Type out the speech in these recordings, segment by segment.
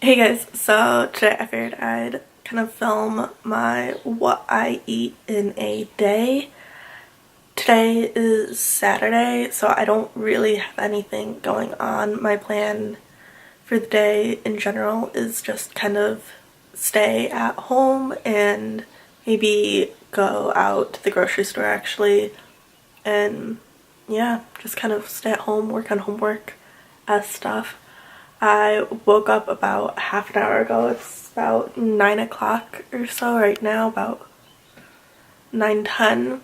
Hey guys, so today I figured I'd kind of film my what I eat in a day. Today is Saturday, so I don't really have anything going on. My plan for the day in general is just kind of stay at home and maybe go out to the grocery store actually, and yeah, just kind of stay at home, work on homework as stuff. I woke up about half an hour ago. It's about 9 o'clock or so right now, about 9:10.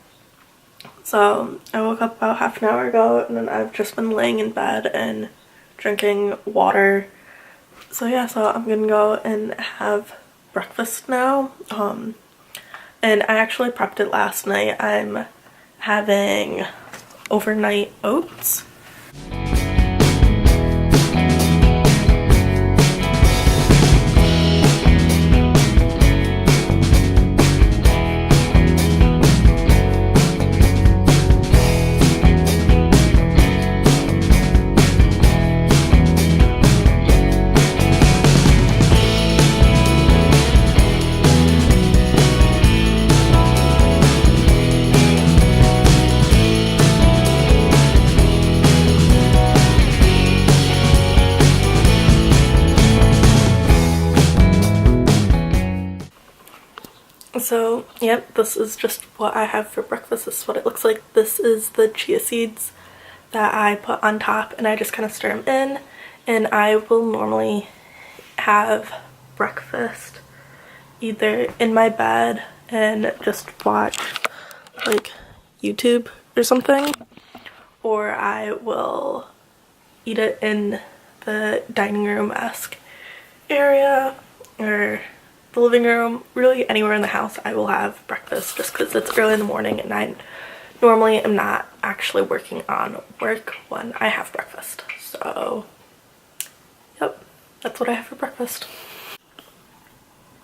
So I woke up about half an hour ago, and then I've just been laying in bed and drinking water. So yeah, so I'm gonna go and have breakfast now. And I actually prepped it last night. I'm having overnight oats. So, yep, this is just what I have for breakfast. This is what it looks like. This is the chia seeds that I put on top, and I just kind of stir them in. And I will normally have breakfast either in my bed and just watch like YouTube or something, or I will eat it in the dining room-esque area or the living room. Really anywhere in the house I will have breakfast, just because it's early in the morning and I normally am not actually working on work when I have breakfast. So yep, that's what I have for breakfast.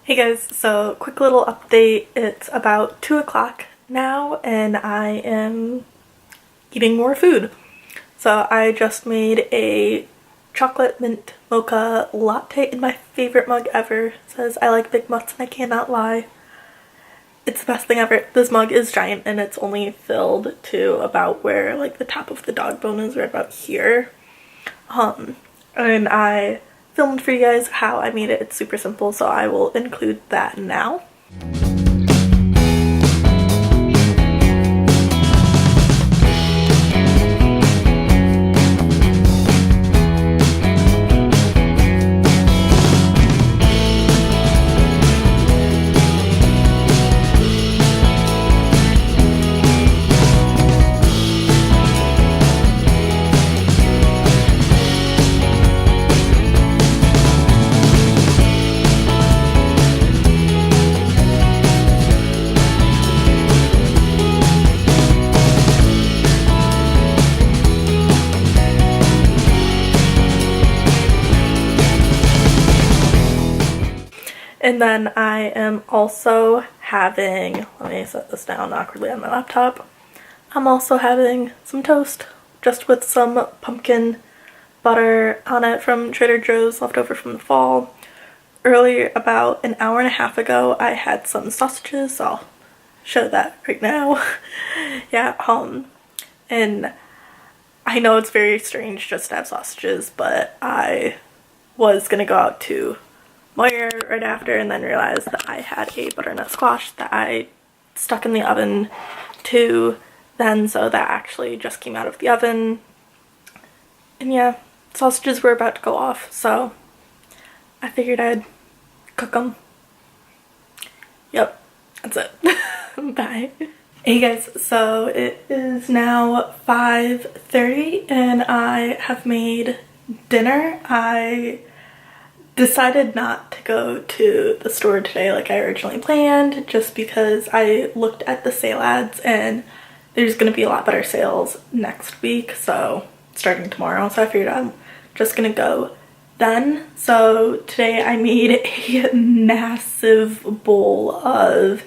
Hey guys, so quick little update. It's about 2 o'clock now and I am eating more food. So I just made a chocolate mint mocha latte in my favorite mug ever. It says I like big mutts and I cannot lie. It's the best thing ever. This mug is giant and it's only filled to about where like the top of the dog bone is, right about here. And I filmed for you guys how I made it. It's super simple, so I will include that now. And then I am also having, let me set this down awkwardly on my laptop. I'm also having some toast, just with some pumpkin butter on it from Trader Joe's, left over from the fall. Earlier, about an hour and a half ago, I had some sausages, so I'll show that right now. Yeah, and I know it's very strange just to have sausages, but I was gonna go out to Moyer right after and then realized that I had a butternut squash that I stuck in the oven too then, so that actually just came out of the oven. And yeah, sausages were about to go off, so I figured I'd cook them. Yep, that's it. Bye. Hey guys, so it is now 5:30 and I have made dinner. I decided not to go to the store today like I originally planned, just because I looked at the sale ads and there's gonna be a lot better sales next week, so starting tomorrow, so I figured I'm just gonna go then. So today I made a massive bowl of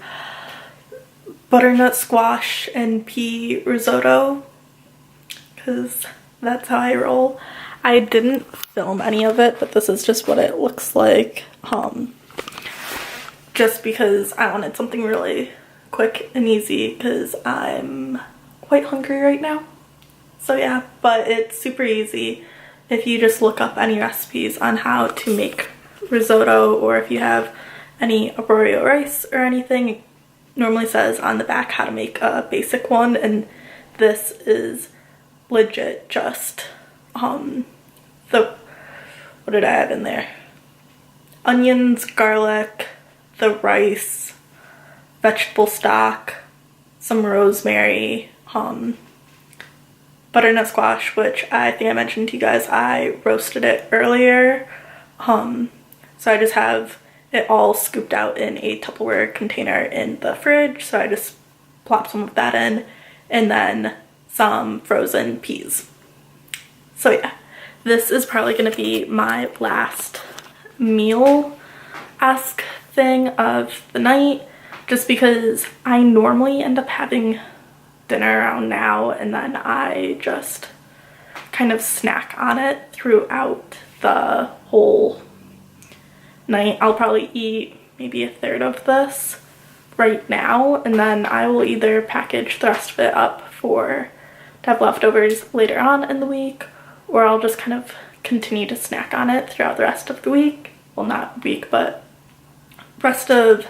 butternut squash and pea risotto, because that's how I roll. I didn't film any of it, but this is just what it looks like. Just because I wanted something really quick and easy because I'm quite hungry right now. So yeah, but it's super easy. If you just look up any recipes on how to make risotto, or if you have any arborio rice or anything, it normally says on the back how to make a basic one, and this is legit just what did I have in there? Onions, garlic, the rice, vegetable stock, some rosemary, butternut squash, which I think I mentioned to you guys, I roasted it earlier. So I just have it all scooped out in a Tupperware container in the fridge. So I just plop some of that in, and then some frozen peas. So yeah, this is probably gonna be my last meal-esque thing of the night, just because I normally end up having dinner around now and then I just kind of snack on it throughout the whole night. I'll probably eat maybe a third of this right now, and then I will either package the rest of it up to have leftovers later on in the week, or I'll just kind of continue to snack on it throughout the rest of the week. Well, not week, but rest of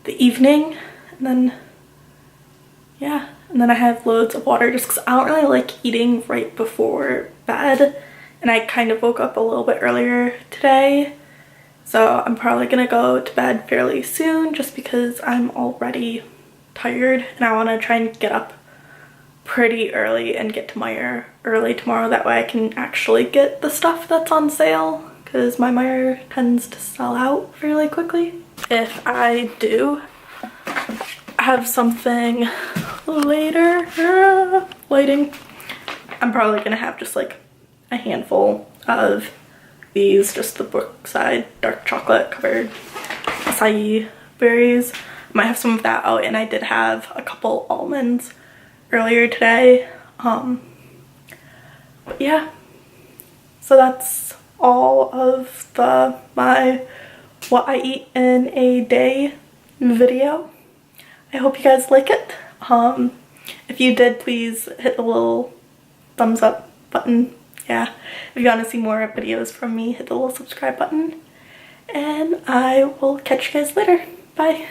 the evening. And then yeah, and then I have loads of water just because I don't really like eating right before bed, and I kind of woke up a little bit earlier today, so I'm probably gonna go to bed fairly soon just because I'm already tired, and I want to try and get up pretty early and get to Meijer early tomorrow. That way I can actually get the stuff that's on sale, because my Meijer tends to sell out fairly quickly. If I do have something later, lighting, I'm probably gonna have just like a handful of these, just the Brookside dark chocolate covered acai berries. I might have some of that out, and I did have a couple almonds earlier today. But yeah, so that's all of my what I eat in a day video. I hope you guys like it. If you did, please hit the little thumbs up button. Yeah, if you want to see more videos from me, hit the little subscribe button, and I will catch you guys later. Bye.